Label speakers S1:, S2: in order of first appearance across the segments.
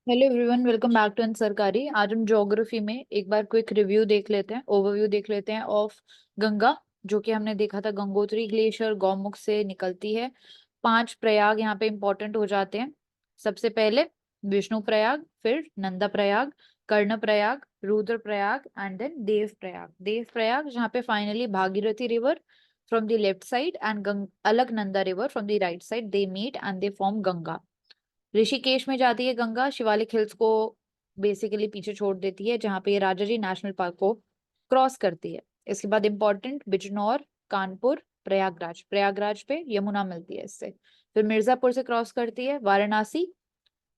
S1: Hello everyone, welcome back to Sarkari. आज हम geography में एक बार क्विक रिव्यू देख लेते हैं, ओवरव्यू देख लेते हैं ऑफ गंगा। जो कि हमने देखा था, गंगोत्री ग्लेशियर गौमुख से निकलती है। 5 प्रयाग यहाँ पे इंपॉर्टेंट हो जाते हैं। सबसे पहले विष्णु प्रयाग, फिर Nandaprayag, Karnaprayag, Rudraprayag and then Devprayag. Devprayag जहाँ पे finally Bhagirathi river from the left side and Alaknanda river from the right side they meet and they form Ganga. Rishikesh में जाती है गंगा, शिवालिक हिल्स को बेसिकली पीछे छोड़ देती है, जहाँ पे ये राजाजी नेशनल पार्क को क्रॉस करती है। इसके बाद इंपॉर्टेंट बिजनौर, कानपुर, प्रयागराज। प्रयागराज पे यमुना मिलती है इससे। फिर मिर्जापुर से क्रॉस करती है वाराणसी।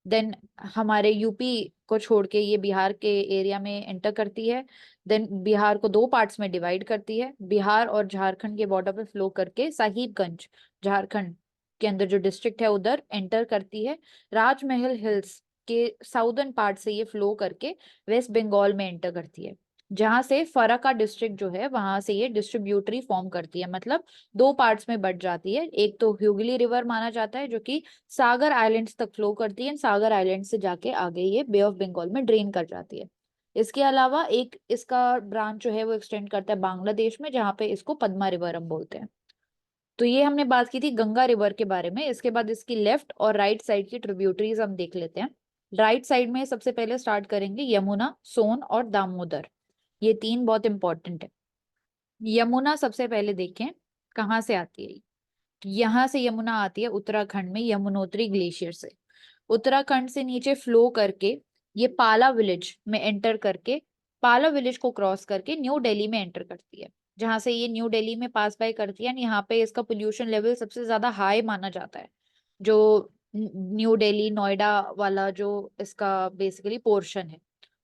S1: देन हमारे यूपी को छोड़ के ये बिहार के एरिया में एंटर करती है। देन बिहार को 2 पार्ट्स में डिवाइड करती है। बिहार और झारखंड के बॉर्डर पे फ्लो करके साहिबगंज, झारखंड के अंदर जो डिस्ट्रिक्ट है उधर एंटर करती है। राजमहल हिल्स के साउदर्न पार्ट से ये फ्लो करके वेस्ट बंगाल में एंटर करती है, जहां से फराक्का डिस्ट्रिक्ट जो है वहां से ये डिस्ट्रीब्यूटरी फॉर्म करती है। मतलब 2 पार्ट्स में बट जाती है। एक तो ह्यूगली रिवर माना जाता है जो कि सागर आइलैंड्स तक फ्लो करती है, सागर आइलैंड से जाके आगे ये बे ऑफ बंगाल में ड्रेन कर जाती है। इसके अलावा एक इसका ब्रांच जो है वो एक्सटेंड करता है बांग्लादेश में, जहाँ पे इसको पद्मा रिवर हम बोलते हैं। तो ये हमने बात की थी गंगा रिवर के बारे में। इसके बाद इसकी लेफ्ट और राइट साइड की ट्रिब्यूटरीज हम देख लेते हैं। राइट साइड में सबसे पहले स्टार्ट करेंगे यमुना, सोन और दामोदर। ये 3 बहुत इंपॉर्टेंट है। यमुना सबसे पहले देखें कहाँ से आती है। यहाँ से यमुना आती है उत्तराखंड में यमुनोत्री ग्लेशियर से। उत्तराखंड से नीचे फ्लो करके ये पाला विलेज में एंटर करके, पाला विलेज को क्रॉस करके न्यू दिल्ली में एंटर करती है, जहां से ये न्यू दिल्ली में पास बाय करती है। यहाँ पे इसका पोल्यूशन लेवल सबसे ज्यादा हाई माना जाता है। जो न्यू दिल्ली नोएडा वाला जो इसका बेसिकली पोर्शन है।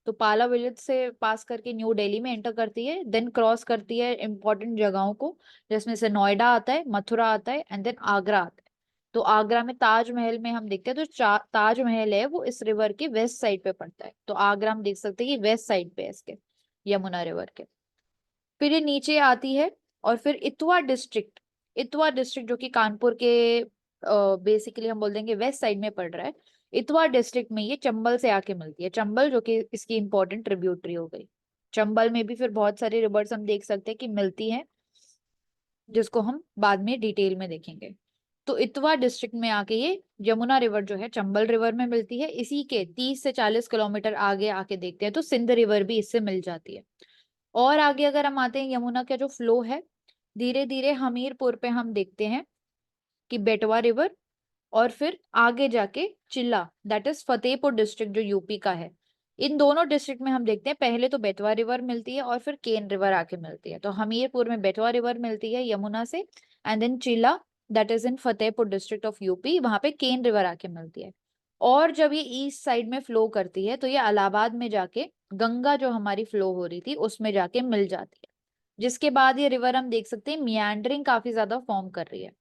S1: तो पाला विलेज से पास करके न्यू दिल्ली में एंटर करती है, देन क्रॉस करती है इंपॉर्टेंट जगहों को, जिसमें से नोएडा आता है, मथुरा आता है एंड देन आगरा आता है। तो आगरा में ताजमहल में हम देखते हैं, तो ताजमहल है वो इस रिवर के वेस्ट साइड पे पड़ता है। तो आगरा हम देख सकते हैं कि वेस्ट साइड पे है इसके, यमुना रिवर के। फिर ये नीचे आती है और फिर इतवा डिस्ट्रिक्ट, इतवा डिस्ट्रिक्ट जो कि कानपुर के बेसिकली हम बोल देंगे वेस्ट साइड में पड़ रहा है। इतवा डिस्ट्रिक्ट में ये चंबल से आके मिलती है, चंबल जो कि इसकी इंपॉर्टेंट ट्रिब्यूटरी हो गई। चंबल में भी फिर बहुत सारी रिवर्स हम देख सकते हैं कि मिलती हैं, जिसको हम बाद में डिटेल में देखेंगे। तो इतवा डिस्ट्रिक्ट में आके ये यमुना रिवर जो है चंबल रिवर में मिलती है। इसी के 30 से 40 किलोमीटर आगे आके देखते हैं तो सिंध रिवर भी इससे मिल जाती है। और आगे अगर हम आते हैं, यमुना का जो फ्लो है धीरे धीरे हमीरपुर पे हम देखते हैं कि बेटवा रिवर, और फिर आगे जाके चिल्ला, दैट इज फतेहपुर डिस्ट्रिक्ट जो यूपी का है। इन दोनों डिस्ट्रिक्ट में हम देखते हैं पहले तो बेतवा रिवर मिलती है और फिर केन रिवर आके मिलती है। तो हमीरपुर में बेतवा रिवर मिलती है यमुना से, एंड देन चिल्ला, that is in Fatehpur district of UP, वहां पे केन रिवर आके मिलती है। और जब ये ईस्ट साइड में फ्लो करती है तो ये इलाहाबाद में जाके गंगा जो हमारी फ्लो हो रही थी उसमें जाके मिल जाती है। जिसके बाद ये रिवर हम देख सकते हैं मियांडरिंग काफी ज्यादा फॉर्म कर रही है।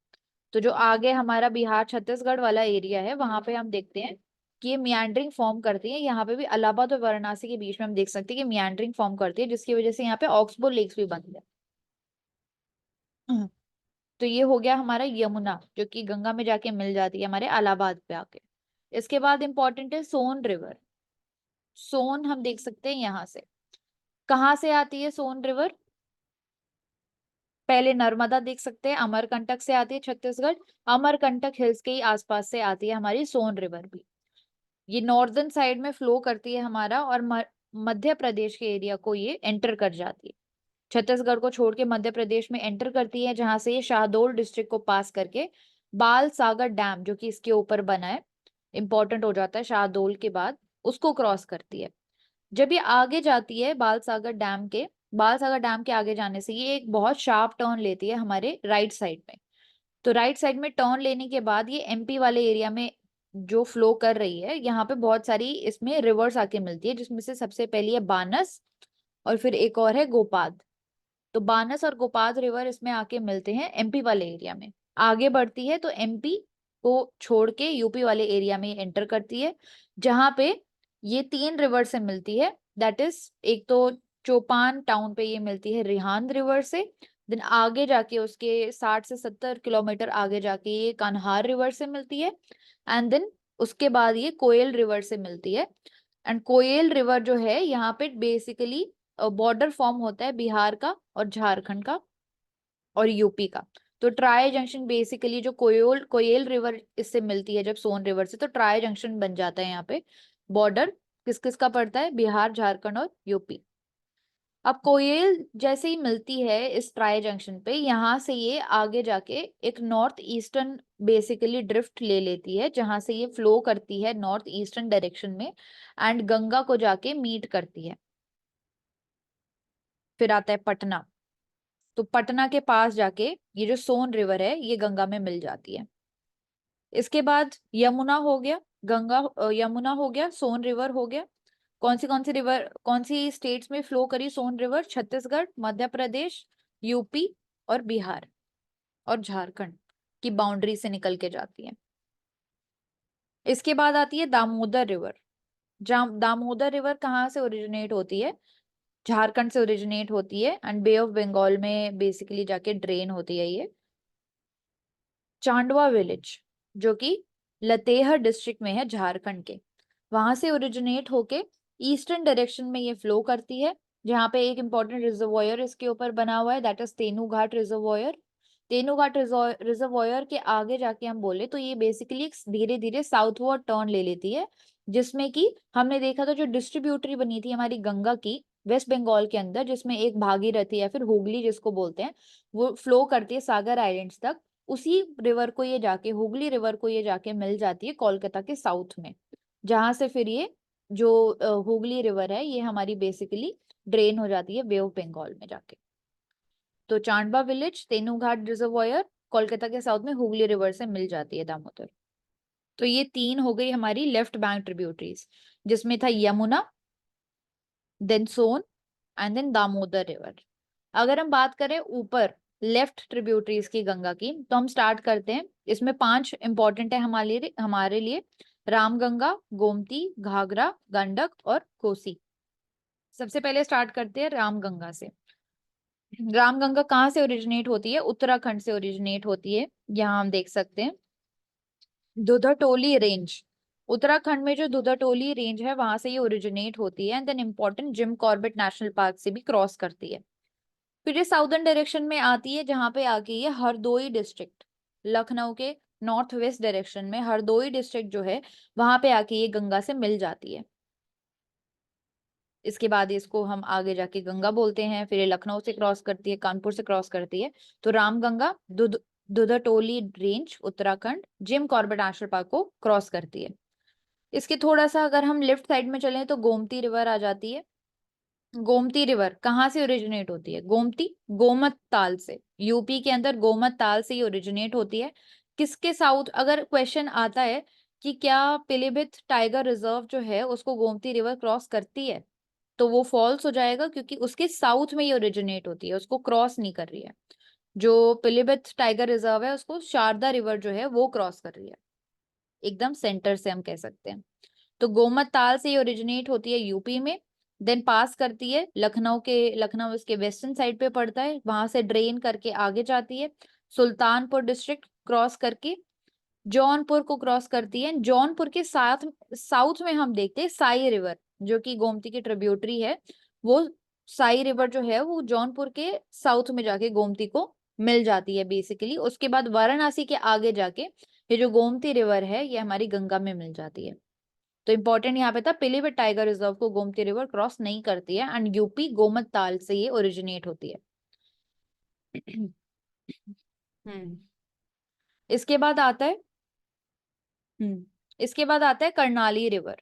S1: तो जो आगे हमारा बिहार छत्तीसगढ़ वाला एरिया है वहां पे हम देखते हैं कि ये मियांडरिंग फॉर्म करती है। यहाँ पे भी इलाहाबाद और वाराणसी के बीच में हम देख सकते हैं कि मियांडरिंग फॉर्म करती है, जिसकी वजह से यहाँ पे ऑक्सबो लेक्स भी बन गया। तो ये हो गया हमारा यमुना जो कि गंगा में जाके मिल जाती है हमारे इलाहाबाद पे आके। इसके बाद इंपॉर्टेंट है सोन रिवर। सोन हम देख सकते हैं यहाँ से। कहाँ से आती है सोन रिवर? पहले नर्मदा देख सकते हैं, अमरकंटक से आती है छत्तीसगढ़। अमरकंटक हिल्स के ही आसपास से आती है हमारी सोन रिवर भी। ये नॉर्दर्न साइड में फ्लो करती है हमारा, और मध्य प्रदेश के एरिया को ये एंटर कर जाती है। छत्तीसगढ़ को छोड़ के मध्य प्रदेश में एंटर करती है, जहां से ये शाहडोल डिस्ट्रिक्ट को पास करके बाल सागर डैम जो कि इसके ऊपर बना है, इंपॉर्टेंट हो जाता है शाहडोल के बाद, उसको क्रॉस करती है। जब ये आगे जाती है बाल सागर डैम के आगे जाने से ये एक बहुत शार्प टर्न लेती है हमारे राइट साइड में। तो राइट साइड में टर्न लेने के बाद ये एमपी वाले एरिया में जो फ्लो कर रही है, यहाँ पे बहुत सारी इसमें रिवर्स आके मिलती है, जिसमें से सबसे पहली है बानस और फिर एक और है गोपाद। तो बानस और गोपाद रिवर इसमें आके मिलते हैं एमपी वाले एरिया में। आगे बढ़ती है तो एमपी को छोड़ के यूपी वाले एरिया में एंटर करती है, जहां पे ये 3 रिवर से मिलती है। दैट इज, एक तो चौपान टाउन पे ये मिलती है रिहांद रिवर से। देन आगे जाके उसके 60 से 70 किलोमीटर आगे जाके ये कान्हार रिवर से मिलती है। एंड देन उसके बाद ये कोयल रिवर से मिलती है। एंड कोयल रिवर जो है यहाँ पे बेसिकली बॉर्डर फॉर्म होता है बिहार का और झारखंड का और यूपी का। तो ट्राई जंक्शन बेसिकली जो कोयल कोयल रिवर इससे मिलती है जब सोन रिवर से, तो ट्राई जंक्शन बन जाता है यहाँ पे। बॉर्डर किस किस का पड़ता है, बिहार, झारखंड और यूपी। अब कोयल जैसे ही मिलती है इस ट्राई जंक्शन पे, यहाँ से ये आगे जाके एक नॉर्थ ईस्टर्न बेसिकली ड्रिफ्ट ले लेती है, जहां से ये फ्लो करती है नॉर्थ ईस्टर्न डायरेक्शन में एंड गंगा को जाके मीट करती है। फिर आता है पटना। तो पटना के पास जाके ये जो सोन रिवर है ये गंगा में मिल जाती है। इसके बाद यमुना हो गया, गंगा यमुना हो गया, सोन रिवर हो गया। कौन सी रिवर, कौन सी स्टेट्स में फ्लो करी सोन रिवर? छत्तीसगढ़, मध्य प्रदेश, यूपी और बिहार और झारखंड की बाउंड्री से निकल के जाती है। इसके बाद आती है दामोदर रिवर। दामोदर रिवर कहाँ से ओरिजिनेट होती है? झारखंड से ओरिजिनेट होती है एंड बे ऑफ बंगाल में बेसिकली जाके ड्रेन होती है ये। चांडवा विलेज जो कि लतेहर डिस्ट्रिक्ट में है झारखंड के, वहां से ओरिजिनेट होके ईस्टर्न डायरेक्शन में ये फ्लो करती है, जहाँ पे एक इंपॉर्टेंट रिजर्वॉयर इसके ऊपर बना हुआ है, that is Tenughat reservoir. Tenughat reservoir के आगे जाके हम बोले तो ये बेसिकली धीरे धीरे साउथवर्ड टर्न ले लेती है, जिसमें कि हमने देखा था जो डिस्ट्रीब्यूटरी बनी थी हमारी गंगा की वेस्ट बंगाल के अंदर, जिसमें एक भागीरथी या फिर हुगली जिसको बोलते हैं, वो फ्लो करती है सागर आइलैंड्स तक। उसी रिवर को ये जाके, हुगली रिवर को ये जाके मिल जाती है कोलकाता के साउथ में, जहां से फिर ये जो हुगली रिवर है ये हमारी बेसिकली ड्रेन हो जाती है बे ऑफ बंगाल में जाके। तो चांडबा विलेज, तेनूघाट रिजर्वॉयर कोलकाता के साउथ में हुगली रिवर से मिल जाती है दामोदर। तो ये तीन हो गई हमारी लेफ्ट बैंक ट्रिब्यूटरीज, जिसमें था Yamuna, then Son and then Damodar river. अगर हम बात करें ऊपर लेफ्ट ट्रिब्यूटरीज की गंगा की, तो हम स्टार्ट करते हैं। इसमें 5 इंपॉर्टेंट है हमारे लिए रामगंगा, गोमती, घाघरा, गंडक और कोसी। सबसे पहले स्टार्ट करते हैं रामगंगा से। रामगंगा कहाँ से ओरिजिनेट होती है? उत्तराखंड से ओरिजिनेट होती है। यहाँ हम देख सकते हैं दुधटोली रेंज, उत्तराखंड में जो दुधटोली रेंज है वहां से ये ओरिजिनेट होती है and then important Jim Corbett national park से भी क्रॉस करती है। फिर ये साउदर्न डायरेक्शन में आती है, जहां पे आके ये हरदोई डिस्ट्रिक्ट, लखनऊ के नॉर्थ वेस्ट डायरेक्शन में हरदोई डिस्ट्रिक्ट जो है वहां पे आके ये गंगा से मिल जाती है। इसके बाद इसको हम आगे जाके गंगा बोलते हैं। फिर ये लखनऊ से क्रॉस करती है, कानपुर से क्रॉस करती है। तो Ramganga Dudhtoli range Uttarakhand Jim Corbett national park को क्रॉस करती है। इसके थोड़ा सा अगर हम लेफ्ट साइड में चलें तो गोमती रिवर आ जाती है। गोमती रिवर कहाँ से ओरिजिनेट होती है? गोमती गोमत ताल से, यूपी के अंदर गोमत ताल से ही ओरिजिनेट होती है। किसके साउथ, अगर क्वेश्चन आता है कि क्या पीलीभीत टाइगर रिजर्व जो है उसको गोमती रिवर क्रॉस करती है, तो वो फॉल्स हो जाएगा, क्योंकि उसके साउथ में ही ओरिजिनेट होती है, उसको क्रॉस नहीं कर रही है। जो पीलीभीत टाइगर रिजर्व है उसको शारदा रिवर जो है वो क्रॉस कर रही है, एकदम सेंटर से हम कह सकते हैं। तो गोमत ताल से ओरिजिनेट होती है यूपी में, देन पास करती है लखनऊ इसके वेस्टर्न साइड पे पड़ता है, वहां से ड्रेन करके आगे जाती है सुल्तानपुर डिस्ट्रिक्ट क्रॉस करके जौनपुर को क्रॉस करती है। जौनपुर के साथ साउथ में हम देखते हैं साई रिवर, जो कि गोमती की ट्रिब्यूटरी है। वो साई रिवर जो है वो जौनपुर के साउथ में जाके गोमती को मिल जाती है बेसिकली। उसके बाद वाराणसी के आगे जाके ये जो गोमती रिवर है ये हमारी गंगा में मिल जाती है। तो इंपॉर्टेंट यहाँ पे था पीलीभीत टाइगर रिजर्व को गोमती रिवर क्रॉस नहीं करती है एंड यूपी गोमत ताल से ये ओरिजिनेट होती है। हम्म इसके बाद आता है इसके बाद आता है कर्णाली रिवर।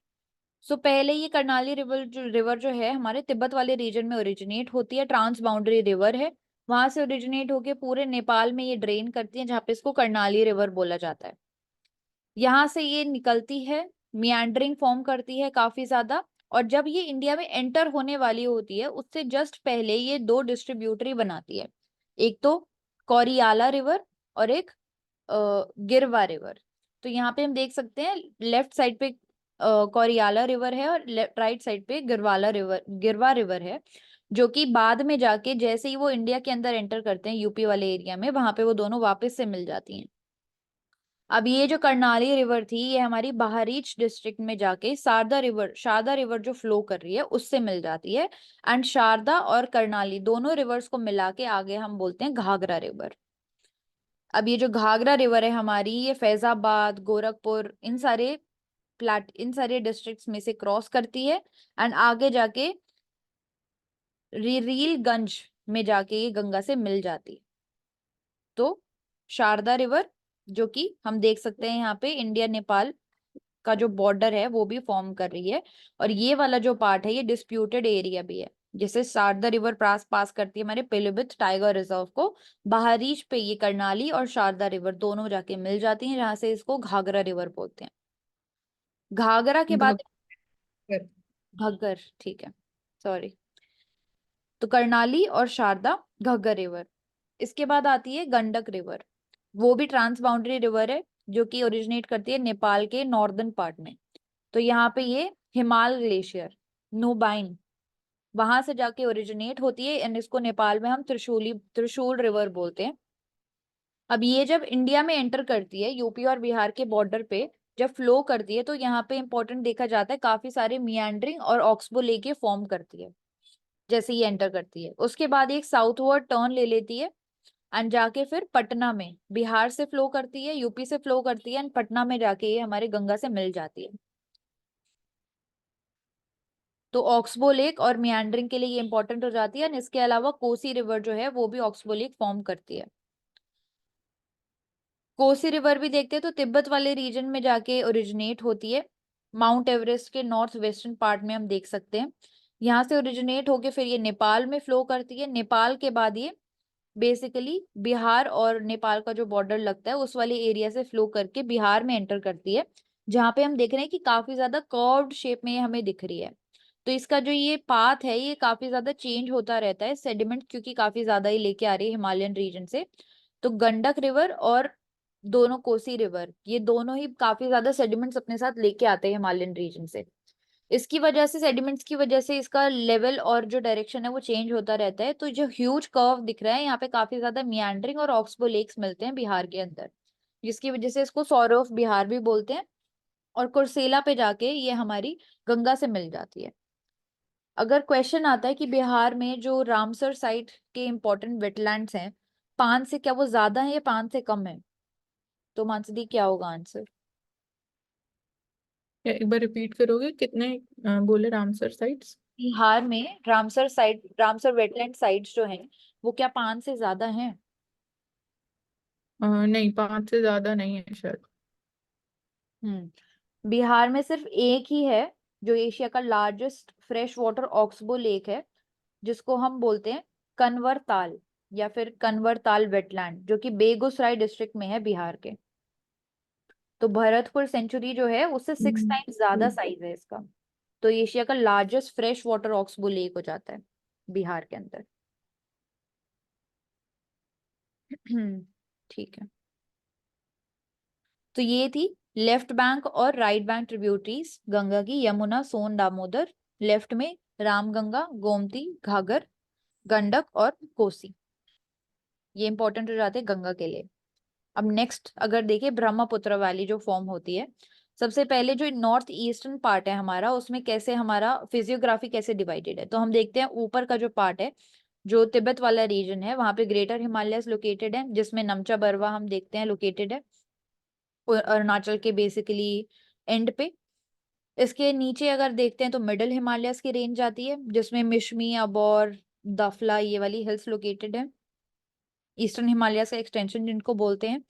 S1: सो पहले ये कर्णाली रिवर जो है हमारे तिब्बत वाले रीजन में ओरिजिनेट होती है, ट्रांस बाउंड्री रिवर है। वहां से ओरिजिनेट होके पूरे नेपाल में ये ड्रेन करती है, जहाँ पे इसको कर्णाली रिवर बोला जाता है। यहाँ से ये निकलती है, मियांडरिंग फॉर्म करती है काफी ज्यादा, और जब ये इंडिया में एंटर होने वाली होती है उससे जस्ट पहले ये 2 डिस्ट्रीब्यूटरी बनाती है, एक तो कोरियाला रिवर और एक गिरवा रिवर। तो यहाँ पे हम देख सकते हैं लेफ्ट साइड पे कोरियाला रिवर है और राइट साइड पे गिरवा रिवर है, जो कि बाद में जाके जैसे ही वो इंडिया के अंदर एंटर करते हैं यूपी वाले एरिया में, वहां पे वो दोनों वापस से मिल जाती हैं। अब ये जो कर्नाली रिवर थी ये हमारी बहरीच डिस्ट्रिक्ट में जाके शारदा रिवर जो फ्लो कर रही है उससे मिल जाती है। एंड शारदा और कर्नाली दोनों रिवर्स को मिला के आगे हम बोलते हैं घाघरा रिवर। अब ये जो घाघरा रिवर है हमारी ये फैजाबाद, गोरखपुर, इन सारे डिस्ट्रिक्ट्स में से क्रॉस करती है एंड आगे जाके रीलगंज में जाके ये गंगा से मिल जाती है। तो शारदा रिवर जो कि हम देख सकते हैं यहाँ पे इंडिया नेपाल का जो बॉर्डर है वो भी फॉर्म कर रही है। और ये वाला जो पार्ट है ये डिस्प्यूटेड एरिया भी है, जैसे शारदा रिवर पास पास करती है हमारे पीलीभीत टाइगर रिजर्व को। बहरीच पे ये कर्नाली और शारदा रिवर दोनों जाके मिल जाती हैं, जहां से इसको घाघरा रिवर बोलते हैं। घाघरा के बाद
S2: घग्गर।
S1: घग्गर, ठीक है, सॉरी। तो कर्नाली और शारदा, घग्गर रिवर। इसके बाद आती है गंडक रिवर, वो भी ट्रांस बाउंड्री रिवर है जो कि ओरिजिनेट करती है नेपाल के नॉर्दर्न पार्ट में। तो यहाँ पे ये हिमाल ग्लेशियर, नोबाइन, वहां से जाके ओरिजिनेट होती है एंड इसको नेपाल में हम त्रिशूल रिवर बोलते हैं। अब ये जब इंडिया में एंटर करती है यूपी और बिहार के बॉर्डर पे जब फ्लो करती है तो यहाँ पे इंपॉर्टेंट देखा जाता है काफी सारे मियांड्रिंग और ऑक्सबो लेक फॉर्म करती है जैसे ये एंटर करती है। उसके बाद एक साउथवर्ड टर्न ले लेती है एंड जाके फिर पटना में बिहार से फ्लो करती है, यूपी से फ्लो करती है एंड पटना में जाके ये हमारे गंगा से मिल जाती है। तो ऑक्सबो लेक और मियांड्रिंग के लिए ये इंपॉर्टेंट हो जाती है एंड इसके अलावा कोसी रिवर जो है वो भी ऑक्सबो लेक फॉर्म करती है। कोसी रिवर भी देखते हैं तो तिब्बत वाले रीजन में जाके ओरिजिनेट होती है, माउंट एवरेस्ट के नॉर्थ वेस्टर्न पार्ट में हम देख सकते हैं। यहाँ से ओरिजिनेट होके फिर ये नेपाल में फ्लो करती है, नेपाल के बाद ये बेसिकली बिहार और नेपाल का जो बॉर्डर लगता है उस वाले एरिया से फ्लो करके बिहार में एंटर करती है, जहाँ पे हम देख रहे हैं कि काफी ज्यादा कर्व्ड शेप में ये हमें दिख रही है। तो इसका जो ये पाथ है ये काफी ज्यादा चेंज होता रहता है, सेडिमेंट क्योंकि काफी ज्यादा ही लेके आ रही है हिमालयन रीजन से। तो गंडक रिवर और दोनों कोसी रिवर ये दोनों ही काफी ज्यादा सेडिमेंट्स अपने साथ लेके आते हैं हिमालयन रीजन से। इसकी वजह से सेडिमेंट्स की वजह से इसका लेवल और जो डायरेक्शन है वो चेंज होता रहता है। तो जो ह्यूज कर्व दिख रहा है यहाँ पे काफी ज्यादा मियांड्रिंग और ऑक्सबो लेक्स मिलते हैं बिहार के अंदर, जिसकी वजह से इसको सॉरो ऑफ बिहार भी बोलते हैं। और कुर्सेला पे जाके ये हमारी गंगा से मिल जाती है। अगर क्वेश्चन आता है कि बिहार में जो रामसर साइट के इंपॉर्टेंट वेटलैंड्स हैं 5 से, क्या वो ज्यादा है या 5 से कम है, तो मानसी क्या होगा आंसर?
S2: क्या एक बार रिपीट करोगे, कितने बोले रामसर साइट्स?
S1: बिहार में रामसर वेटलैंड साइट्स जो हैं वो क्या 5 से ज्यादा हैं?
S2: नहीं, 5 से ज्यादा नहीं है शायद।
S1: बिहार में सिर्फ एक ही है जो एशिया का largest fresh water oxbow lake है, जिसको हम बोलते हैं कन्वर ताल या फिर कन्वर ताल वेटलैंड, जो कि बेगूसराय डिस्ट्रिक्ट में है बिहार के। तो भरतपुर सेंचुरी जो है उससे 6 टाइम्स ज्यादा
S2: हम्म।
S1: साइज है इसका। तो एशिया का largest fresh water oxbow lake हो जाता है बिहार के अंदर। ठीक है। तो ये थी लेफ्ट बैंक और राइट बैंक ट्रिब्यूटरीज गंगा की, यमुना, सोन, दामोदर। लेफ्ट में रामगंगा, गोमती, घाघर, गंडक और कोसी, ये इंपॉर्टेंट हो जाते हैं गंगा के लिए। अब नेक्स्ट अगर देखें ब्रह्मपुत्र वैली जो फॉर्म होती है, सबसे पहले जो नॉर्थ ईस्टर्न पार्ट है हमारा उसमें कैसे हमारा फिजियोग्राफी कैसे डिवाइडेड है, तो हम देखते हैं ऊपर का जो पार्ट है जो तिब्बत वाला रीजन है वहां पे ग्रेटर हिमालयस लोकेटेड है, जिसमें नमचा बरवा हम देखते हैं लोकेटेड है अरुणाचल के बेसिकली एंड पे। इसके नीचे अगर देखते हैं तो मिडिल हिमालयस की रेंज आती है जिसमें मिशमी, अबोर, दफला ये वाली हिल्स लोकेटेड है, ईस्टर्न हिमालयस का एक्सटेंशन जिनको बोलते हैं।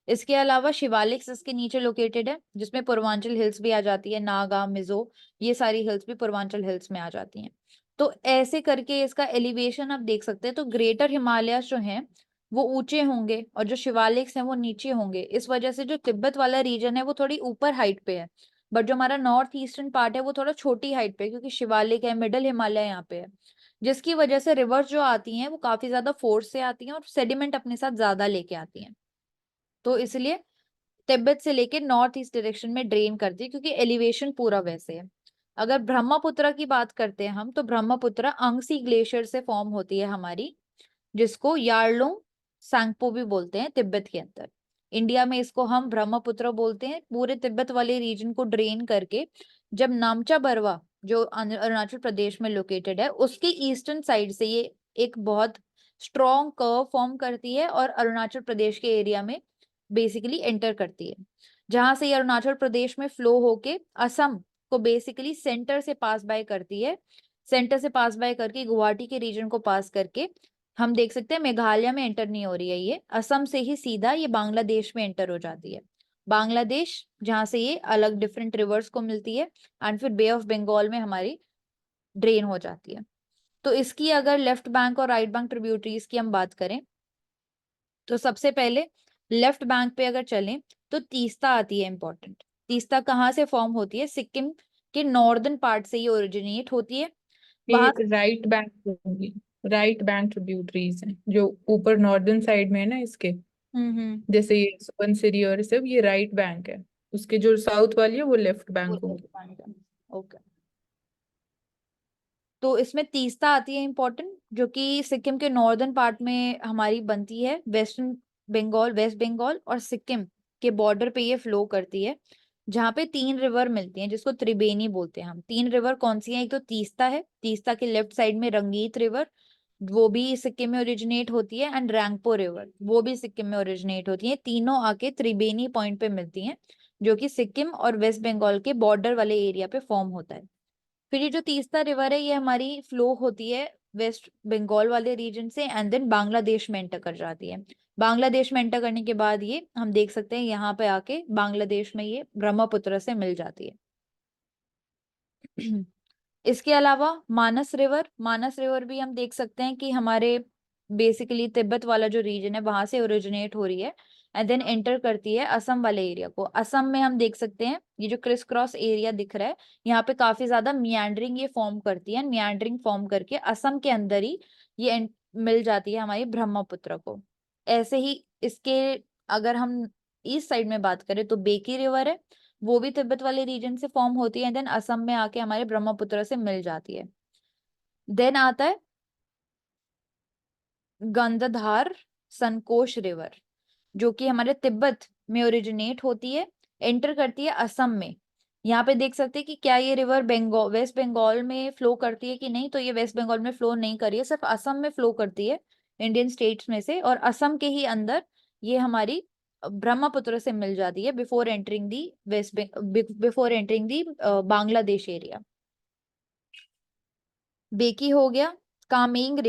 S1: इसके अलावा शिवालिक्स इसके नीचे लोकेटेड है जिसमें पूर्वांचल हिल्स भी आ जाती है, नागा, मिजो, ये सारी हिल्स भी पूर्वांचल हिल्स में आ जाती हैं। तो ऐसे करके इसका एलिवेशन आप देख सकते हैं। तो ग्रेटर हिमालयस जो हैं वो ऊंचे होंगे और जो शिवालिक्स हैं वो नीचे होंगे, इस वजह से जो तिब्बत वाला रीजन है वो थोड़ी ऊपर हाइट पे है, बट जो हमारा नॉर्थ ईस्टर्न पार्ट है वो थोड़ा छोटी हाइट पे है क्योंकि शिवालिक है, मिडल हिमालय यहाँ पे है, जिसकी वजह से रिवर्स जो आती हैं वो काफी ज्यादा फोर्स से आती हैं और सेडिमेंट अपने साथ ज्यादा लेके आती हैं। तो इसलिए तिब्बत से लेके नॉर्थ ईस्ट डायरेक्शन में ड्रेन करती है क्योंकि एलिवेशन पूरा वैसे है। अगर ब्रह्मपुत्र की बात करते हैं हम तो ब्रह्मपुत्र अंगसी ग्लेशियर से फॉर्म होती है हमारी, जिसको यारलुंग सांगपो भी बोलते हैं तिब्बत के अंदर। इंडिया में इसको हम ब्रह्मपुत्र बोलते हैं। पूरे तिब्बत वाले रीजन को ड्रेन करके जब नामचा बरवा जो अरुणाचल प्रदेश में लोकेटेड है उसके ईस्टर्न साइड से ये एक बहुत स्ट्रॉन्ग कर्व फॉर्म करती है और अरुणाचल प्रदेश के एरिया में बेसिकली एंटर करती है, जहां से ये अरुणाचल प्रदेश में फ्लो होके असम को बेसिकली सेंटर से पास बाय करती है। सेंटर से पास बाय करके गुवाहाटी के रीजन को पास करके हम देख सकते हैं मेघालय में एंटर नहीं हो रही है, ये असम से ही सीधा ये बांग्लादेश में एंटर हो जाती है। बांग्लादेश जहां से ये अलग डिफरेंट रिवर्स को मिलती है एंड फिर बे ऑफ बंगाल में हमारी ड्रेन हो जाती है। तो इसकी अगर लेफ्ट बैंक और राइट बैंक ट्रिब्यूटरीज की हम बात करें तो सबसे पहले लेफ्ट बैंक पे अगर चलें तो तीस्ता आती है इंपॉर्टेंट। तीस्ता कहाँ से फॉर्म होती है? सिक्किम के नॉर्दर्न पार्ट से ये ओरिजिनेट होती है। वहां
S2: ये राइट बैंक होगी, राइट बैंक ट्रिब्यूटरीज हैं जो ऊपर नॉर्दर्न साइड में है ना इसके,
S1: हम्म,
S2: जैसे ये सुबनसिरी और सब ये राइट बैंक है, उसके जो साउथ वाली है वो लेफ्ट बैंक होगी।
S1: ओके। तो इसमें तीस्ता आती है इंपॉर्टेंट, जो कि सिक्किम के नॉर्दर्न पार्ट में हमारी बनती है। वेस्टर्न बंगाल, वेस्ट बंगाल और सिक्किम के बॉर्डर पे ये फ्लो करती है, जहाँ पे तीन रिवर मिलती हैं जिसको त्रिवेणी बोलते हैं हम। तीन रिवर कौन सी हैं? एक तो तीस्ता है, तीस्ता के लेफ्ट साइड में रंगीत रिवर, वो भी सिक्किम में ओरिजिनेट होती है, एंड रैंगपो रिवर वो भी सिक्किम में ओरिजिनेट होती है। तीनों आके त्रिवेणी पॉइंट पे मिलती हैं, जो कि सिक्किम और वेस्ट बंगाल के बॉर्डर वाले एरिया पे फॉर्म होता है। फिर ये जो तीस्ता रिवर है ये हमारी फ्लो होती है वेस्ट बंगाल वाले रीजन से एंड देन बांग्लादेश में एंटर कर जाती है। बांग्लादेश में एंटर करने के बाद ये हम देख सकते हैं यहाँ पे आके बांग्लादेश में ये ब्रह्मपुत्र से मिल जाती है। इसके अलावा मानस रिवर भी हम देख सकते हैं कि हमारे बेसिकली तिब्बत वाला जो रीजन है वहां से ओरिजिनेट हो रही है एंड देन एंटर करती है असम वाले एरिया को। असम में हम देख सकते हैं ये जो क्रिस क्रॉस एरिया दिख रहा है, यहाँ पे काफी ज्यादा मियांडरिंग ये फॉर्म करती है। मियांडरिंग फॉर्म करके असम के अंदर ही ये मिल जाती है हमारी ब्रह्मपुत्र को। ऐसे ही इसके अगर हम ईस्ट साइड में बात करें तो बेकी रिवर है, वो भी तिब्बत वाले रीजन से फॉर्म होती है, देन असम में आके हमारे ब्रह्मपुत्र से मिल जाती है। देन आता है गंधधार संकोश रिवर, जो कि हमारे तिब्बत में ओरिजिनेट होती है, एंटर करती है असम में। यहाँ पे देख सकते हैं कि क्या ये रिवर बंगाल, वेस्ट बंगाल में फ्लो करती है कि नहीं, तो ये वेस्ट बंगाल में फ्लो नहीं कर रही है, सिर्फ असम में फ्लो करती है इंडियन स्टेट्स में से, और असम के ही अंदर ये हमारी ब्रह्मपुत्र से मिल जाती है बिफोर एंटरिंग दी बिफोर एंटरिंग दी बांग्लादेश एरिया। बेकी हो गया। कामेंग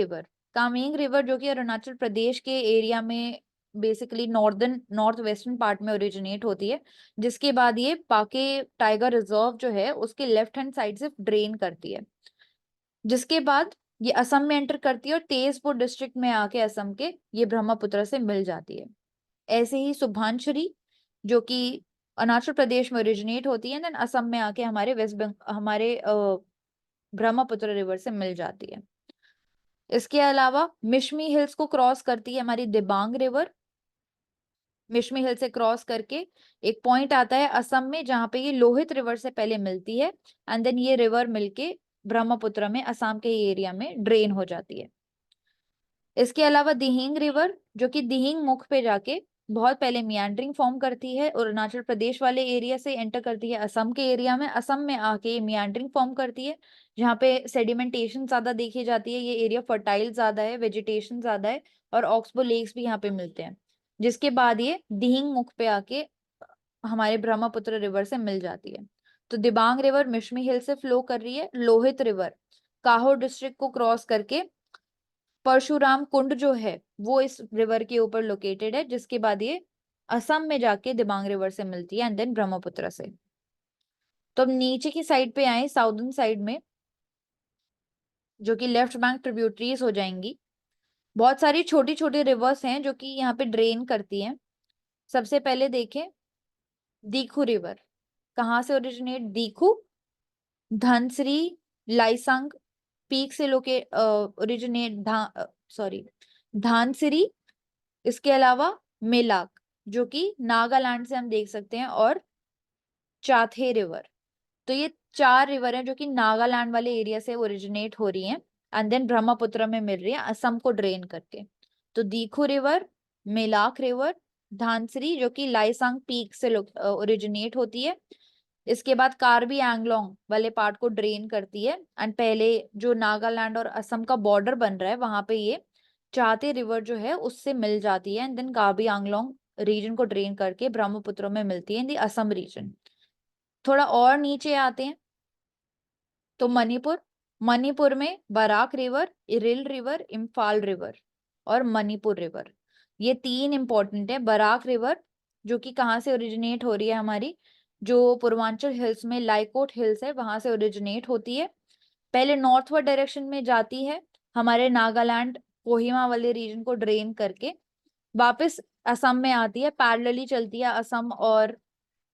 S1: रिवर जो कि अरुणाचल प्रदेश के एरिया में बेसिकली नॉर्थ वेस्टर्न पार्ट में ओरिजिनेट होती है, जिसके बाद ये पाके टाइगर रिजर्व जो है उसके लेफ्ट हैंड साइड से ड्रेन करती है, जिसके बाद ये असम में एंटर करती है और तेजपुर डिस्ट्रिक्ट में आके असम के ये ब्रह्मपुत्र से मिल जाती है। ऐसे ही सुभानश्री जो कि अरुणाचल प्रदेश में ओरिजिनेट होती है, देन असम में आके हमारे ब्रह्मपुत्र रिवर से मिल जाती है। इसके अलावा मिशमी हिल्स को क्रॉस करती है हमारी दिबांग रिवर। मिशमी हिल से क्रॉस करके एक पॉइंट आता है असम में जहां पे ये लोहित रिवर से पहले मिलती है एंड देन ये रिवर मिलके ब्रह्मपुत्र में असम के एरिया में ड्रेन हो जाती है। इसके अलावा दिहिंग रिवर जो कि दिहिंग मुख पे जाके बहुत पहले मियांड्रिंग फॉर्म करती है और अरुणाचल प्रदेश वाले एरिया से एंटर करती है असम के एरिया में। असम में आके मियांड्रिंग फॉर्म करती है जहाँ पे सेडिमेंटेशन ज्यादा देखी जाती है, ये एरिया फर्टाइल ज्यादा है, वेजिटेशन ज्यादा है और ऑक्सबो लेक्स भी यहाँ पे मिलते हैं, जिसके बाद ये दिहिंग मुख पे आके हमारे ब्रह्मपुत्र रिवर से मिल जाती है। तो दिबांग रिवर मिशमी हिल से फ्लो कर रही है। लोहित रिवर काहो डिस्ट्रिक्ट को क्रॉस करके परशुराम कुंड जो है वो इस रिवर के ऊपर लोकेटेड है, जिसके बाद ये असम में जाके दिबांग रिवर से मिलती है एंड देन ब्रह्मपुत्र से। तो अब नीचे की साइड पे आए साउदर्न साइड में, जो कि लेफ्ट बैंक ट्रिब्यूटरीज हो जाएंगी। बहुत सारी छोटी छोटी रिवर्स हैं जो कि यहाँ पे ड्रेन करती हैं। सबसे पहले देखें दीखू रिवर, कहाँ से ओरिजिनेट? दीखू धनसरी लाइसंग पीक से लोके ओरिजिनेट सॉरी धानसिरी। इसके अलावा मेलाक जो कि नागालैंड से हम देख सकते हैं, और चाथे रिवर। तो ये चार रिवर हैं जो कि नागालैंड वाले एरिया से ओरिजिनेट हो रही हैं एंड देन ब्रह्मपुत्र में मिल रही है असम को ड्रेन करके। तो दीखू रिवर, मेलाक रिवर, धानसरी जो कि लाइसांग पीक से ओरिजिनेट होती है। इसके बाद कार्बी एंगलोंग वाले पार्ट को ड्रेन करती है, एंड पहले जो नागालैंड और असम का बॉर्डर बन रहा है वहां पे ये चाहते रिवर जो है उससे मिल जाती है, and then Karbi Anglong region को ड्रेन करके ब्रह्मपुत्र में मिलती है इन दी असम रीजन। थोड़ा और नीचे आते हैं तो मणिपुर। मणिपुर में Barak river, Iril river, Imphal river और मणिपुर रिवर, ये तीन इंपॉर्टेंट है। बराक रिवर जो कि कहाँ से ओरिजिनेट हो रही है, हमारी जो पूर्वांचल हिल्स में लाइकोट हिल्स है वहां से ओरिजिनेट होती है। पहले नॉर्थवर्ड डायरेक्शन में जाती है, हमारे नागालैंड कोहिमा वाले रीजन को ड्रेन करके वापस असम में आती है, पैरेलली चलती है असम और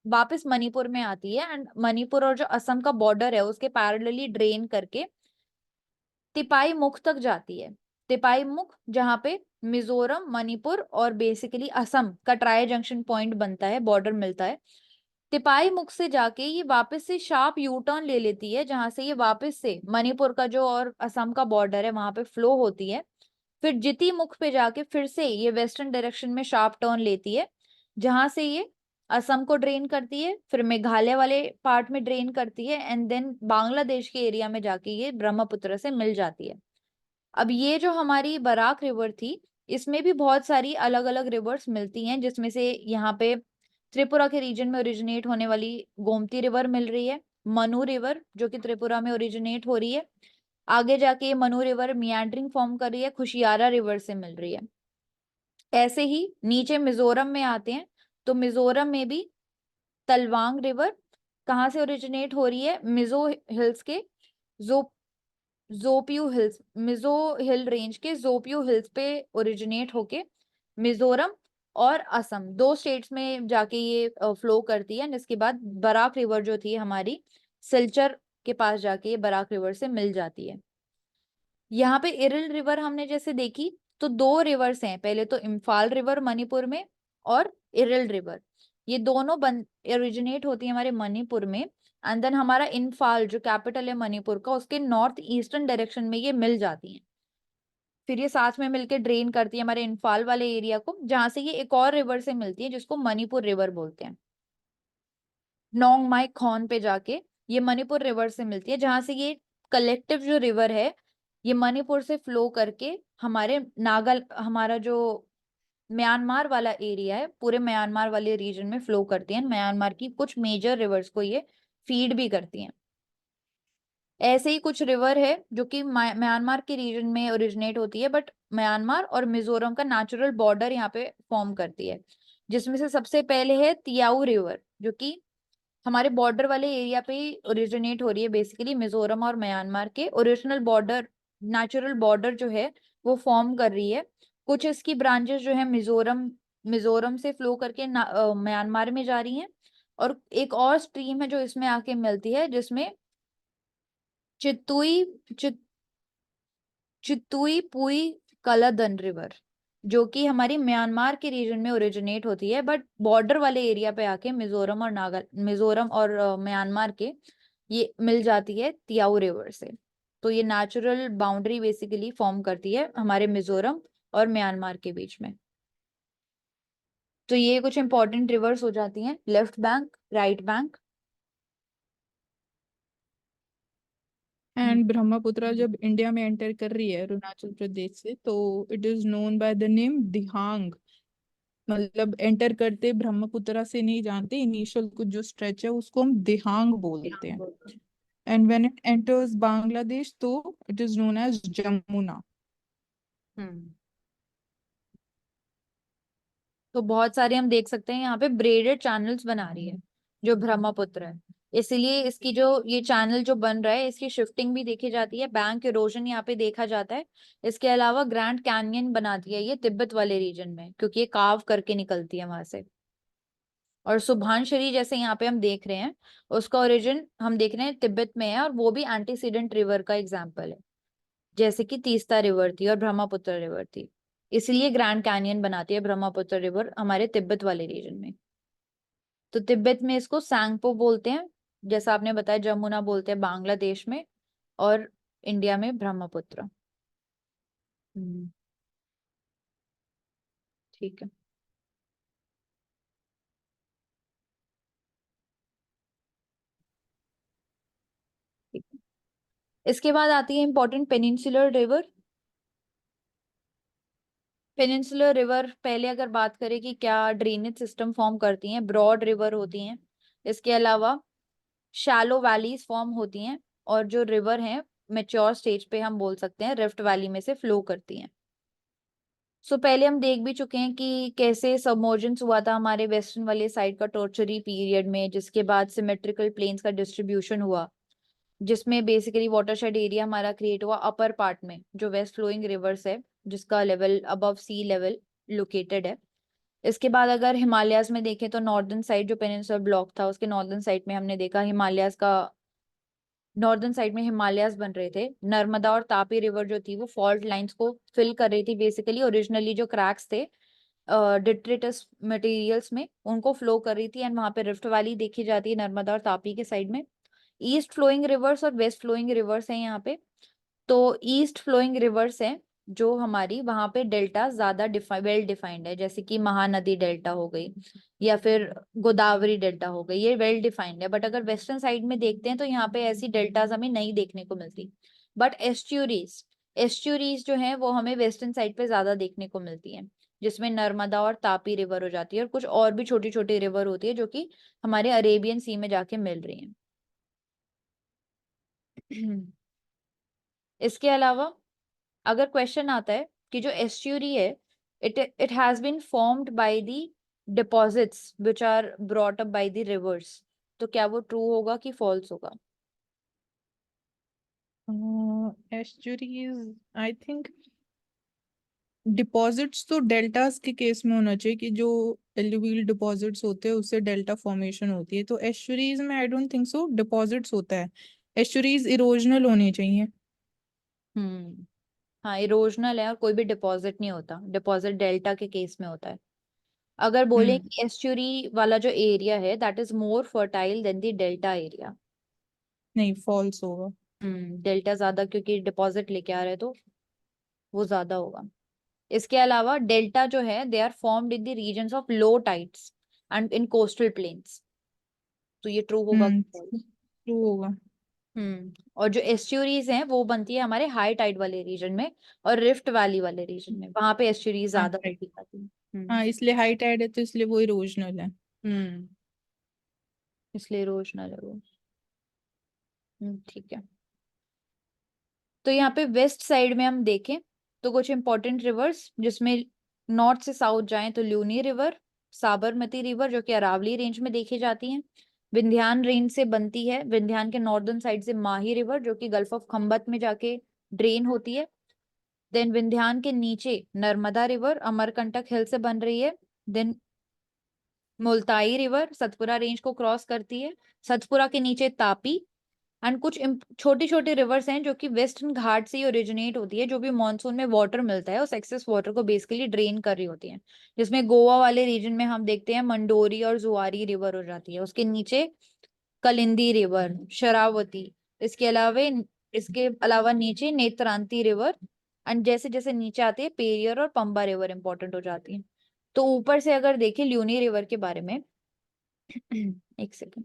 S1: वापस मणिपुर में आती है, एंड मणिपुर और जो असम का बॉर्डर है उसके पैरेलली ड्रेन करके तिपाई मुख तक जाती है। तिपाई मुख जहाँ पे मिजोरम, मणिपुर और बेसिकली असम का ट्राई जंक्शन पॉइंट बनता है, बॉर्डर मिलता है। तिपाई मुख से जाके ये वापस से शार्प यू टर्न ले लेती है, जहां से ये वापस से मणिपुर का जो और असम का बॉर्डर है वहां पे फ्लो होती है। फिर जिती मुख पे जाके फिर से ये वेस्टर्न डायरेक्शन में शार्प टर्न लेती है, जहां से ये असम को ड्रेन करती है, फिर मेघालय वाले पार्ट में ड्रेन करती है, एंड देन बांग्लादेश के एरिया में जाके ये ब्रह्मपुत्र से मिल जाती है। अब ये जो हमारी बराक रिवर थी, इसमें भी बहुत सारी अलग अलग रिवर्स मिलती हैं, जिसमें से यहाँ पे त्रिपुरा के रीजन में ओरिजिनेट होने वाली गोमती रिवर मिल रही है, मनु रिवर जो कि त्रिपुरा में ओरिजिनेट हो रही है। आगे जाके ये मनु रिवर मियांड्रिंग फॉर्म कर रही है, खुशियारा रिवर से मिल रही है। ऐसे ही नीचे मिजोरम में आते हैं तो मिजोरम में भी तलवांग रिवर कहाँ से ओरिजिनेट हो रही है, मिजो हिल्स के जो जोपियो हिल्स, मिजो हिल रेंज के जोपियो हिल्स पे ओरिजिनेट होके मिजोरम और असम दो स्टेट्स में जाके ये फ्लो करती है, जिसके बाद बराक रिवर जो थी हमारी सिलचर के पास जाके ये बराक रिवर से मिल जाती है। यहाँ पे इरिल रिवर हमने जैसे देखी तो दो रिवर्स हैं, पहले तो इम्फाल रिवर मणिपुर में और इरिल रिवर, ये दोनों बन ओरिजिनेट होती है हमारे मणिपुर में, एंड देन हमारा इम्फाल जो कैपिटल है मणिपुर का उसके नॉर्थ ईस्टर्न डायरेक्शन में ये मिल जाती हैं। फिर ये साथ में मिलकर ड्रेन करती है हमारे इम्फाल वाले एरिया को, जहां से ये एक और रिवर से मिलती है जिसको मणिपुर रिवर बोलते हैं। नोंग माई खॉन पे जाके ये मणिपुर रिवर से मिलती है, जहां से ये कलेक्टिव जो रिवर है ये मणिपुर से फ्लो करके हमारा जो म्यांमार वाला एरिया है पूरे म्यांमार वाले रीजन में फ्लो करती है, म्यांमार की कुछ मेजर रिवर्स को ये फीड भी करती हैं। ऐसे ही कुछ रिवर है जो कि म्यांमार के रीजन में ओरिजिनेट होती है, बट म्यांमार और मिजोरम का नेचुरल बॉर्डर यहाँ पे फॉर्म करती है, जिसमें से सबसे पहले है तियाऊ रिवर जो कि हमारे बॉर्डर वाले एरिया पे ही ओरिजिनेट हो रही है, बेसिकली मिजोरम और म्यांमार के ओरिजिनल बॉर्डर नेचुरल बॉर्डर जो है वो फॉर्म कर रही है। कुछ इसकी ब्रांचेस जो है मिजोरम मिजोरम से फ्लो करके म्यांमार में जा रही हैं, और एक और स्ट्रीम है जो इसमें आके मिलती है जिसमें चितुई चित, चितुई पुई कलादन रिवर जो कि हमारी म्यांमार के रीजन में ओरिजिनेट होती है, बट बॉर्डर वाले एरिया पे आके मिजोरम और म्यांमार के ये मिल जाती है तियाऊ रिवर से। तो ये नेचुरल बाउंड्री बेसिकली फॉर्म करती है हमारे मिजोरम और म्यांमार के बीच में। तो ये कुछ इंपॉर्टेंट रिवर्स हो जाती हैं, left bank, right bank.
S2: And Brahmaputra जब इंडिया में एंटर कर रही है अरुणाचल प्रदेश से, तो it is known by the name Dihang. मतलब एंटर करते ब्रह्मपुत्र से नहीं जानते, इनिशियल कुछ जो स्ट्रेच है उसको हम दिहांग बोलते हैं। And when it enters Bangladesh तो it is known as Jamuna.
S1: Hmm तो बहुत सारे हम देख सकते हैं यहाँ पे ब्रेडेड चैनल्स बना रही है जो ब्रह्मपुत्र है, इसलिए इसकी जो ये चैनल जो बन रहा है इसकी शिफ्टिंग भी देखी जाती है, बैंक इरोजन यहाँ पे देखा जाता है। इसके अलावा ग्रैंड कैनियन बनाती है ये तिब्बत वाले रीजन में, क्योंकि ये कार्व करके निकलती है वहां से। और सुभानशरी जैसे यहाँ पे हम देख रहे हैं उसका ओरिजिन हम देख रहे हैं तिब्बत में है, और वो भी एंटीसीडेंट रिवर का एग्जाम्पल है, जैसे कि तीस्ता रिवर थी और ब्रह्मपुत्र रिवर थी। इसलिए ग्रैंड कैनियन बनाती है ब्रह्मपुत्र रिवर हमारे तिब्बत वाले रीजन में। तो तिब्बत में इसको सैंगपो बोलते हैं, जैसा आपने बताया जमुना बोलते हैं बांग्लादेश में, और इंडिया में ब्रह्मपुत्र। हम्म, ठीक है। इसके बाद आती है important peninsular river. Peninsular river पहले अगर बात करें कि क्या ड्रेनेज सिस्टम फॉर्म करती हैं, ब्रॉड रिवर होती हैं। इसके अलावा शैलो वैलीज फॉर्म होती हैं, और जो रिवर हैं मेच्योर स्टेज पे हम बोल सकते हैं रिफ्ट वैली में से फ्लो करती हैं। सो पहले हम देख भी चुके हैं कि कैसे सबमर्जेंस हुआ था हमारे वेस्टर्न वाले साइड का टॉर्चरी पीरियड में, जिसके बाद सिमेट्रिकल प्लेन्स का डिस्ट्रीब्यूशन हुआ, जिसमें बेसिकली वाटरशेड एरिया हमारा क्रिएट हुआ अपर पार्ट में, जो वेस्ट फ्लोइंग रिवर्स है, जिसका level above sea level located है। इसके बाद अगर हिमालयाज में देखें तो नॉर्दर्न साइड जो पेनिनसुलर ब्लॉक था, उसके नॉर्दर्न साइड में हमने देखा हिमालयाज का, नॉर्दर्न साइड में हिमालयाज बन रहे थे। नर्मदा और तापी रिवर जो थी वो फॉल्ट लाइंस को फिल कर रही थी, बेसिकली ओरिजिनली जो क्रैक्स थे डिट्रिटस मटेरियल्स में उनको फ्लो कर रही थी, एंड वहां पे रिफ्ट वैली देखी जाती है नर्मदा और तापी के साइड में। ईस्ट फ्लोइंग रिवर्स और वेस्ट फ्लोइंग रिवर्स हैं यहाँ पे। तो ईस्ट फ्लोइंग रिवर्स हैं जो हमारी, वहां पे डेल्टा ज्यादा वेल डिफाइंड है, जैसे कि महानदी डेल्टा हो गई या फिर गोदावरी डेल्टा हो गई, ये वेल डिफाइंड है। बट अगर वेस्टर्न साइड में देखते हैं तो यहाँ पे ऐसी डेल्टाज हमें नहीं देखने को मिलती। बट एस्ट्यूरीज, एस्ट्यूरीज जो है वो हमें वेस्टर्न साइड पे ज्यादा देखने को मिलती है, जिसमें नर्मदा और तापी रिवर हो जाती है, और कुछ और भी छोटी छोटी रिवर होती है जो कि हमारे अरेबियन सी में जाके मिल रही हैं। इसके अलावा अगर क्वेश्चन आता है कि जो एस्ट्यूरी है, it has been formed by the deposits which are brought up by the rivers, तो क्या वो ट्रू होगा कि फॉल्स होगा?
S2: एस्चुरीज, आई थिंक डिपॉजिट्स तो डेल्टास के केस में होना चाहिए कि जो एलुवियल डिपॉजिट्स होते हैं उससे डेल्टा फॉर्मेशन होती है। तो एस्चुरीज में I don't think so deposits होता है। एस्चुरीज इरोजनल होनी चाहिए।
S1: हाँ, इरोजनल है और कोई भी डिपॉजिट नहीं होता, डिपॉजिट डेल्टा के केस में होता है। अगर बोले
S2: हम्म
S1: कि एस्ट्यूरी वाला जो एरिया है that is more fertile than the delta area.
S2: नहीं, फॉल्स होगा।
S1: डेल्टा ज्यादा क्योंकि डिपॉजिट लेके आ रहे हैं तो वो ज्यादा होगा। इसके अलावा डेल्टा जो है they are formed in the regions of low tides and in coastal plains, तो ये ट्रू होगा कि false?
S2: ट्रू होगा।
S1: और जो एस्ट्यूरीज हैं वो बनती है हमारे हाई टाइड वाले रीजन में और रिफ्ट वैली वाले रीजन में, वहां पे एस्ट्यूरीज
S2: हाँ
S1: ज्यादा
S2: राइट।
S1: देखी जाती है।
S2: हाँ, इसलिए हाई टाइड है तो इसलिए वो इरोजनल है।
S1: हम्म इसलिए इरोजनल है वो। ठीक है। तो यहाँ पे वेस्ट साइड में हम देखें तो कुछ इंपॉर्टेंट रिवर्स, जिसमें नॉर्थ से साउथ जाएं तो लूनी रिवर, साबरमती रिवर जो कि अरावली रेंज में देखी जाती है, विंध्यान रेंज से बनती है, विंध्यान के नॉर्दर्न साइड से माही रिवर जो कि गल्फ ऑफ खम्बत में जाके ड्रेन होती है। देन विंध्यान के नीचे नर्मदा रिवर अमरकंटक हिल से बन रही है। Then Multai river Satpura range को क्रॉस करती है, सतपुरा के नीचे तापी। एंड कुछ छोटी छोटी रिवर्स हैं जो कि वेस्टर्न घाट से ही ओरिजिनेट होती है, जो भी मॉनसून में वाटर मिलता है उस एक्सेस वाटर को बेसिकली ड्रेन कर रही होती है, जिसमें गोवा वाले रीजन में हम देखते हैं मंडोरी और जुआरी रिवर हो जाती है, उसके नीचे कलिंदी रिवर, शरावती। इसके अलावा इसके अलावा नीचे नेत्रांती रिवर, एंड जैसे जैसे नीचे आती है पेरियर और पंबा रिवर इंपॉर्टेंट हो जाती है। तो ऊपर से अगर देखें ल्यूनी रिवर के बारे में, एक सेकेंड,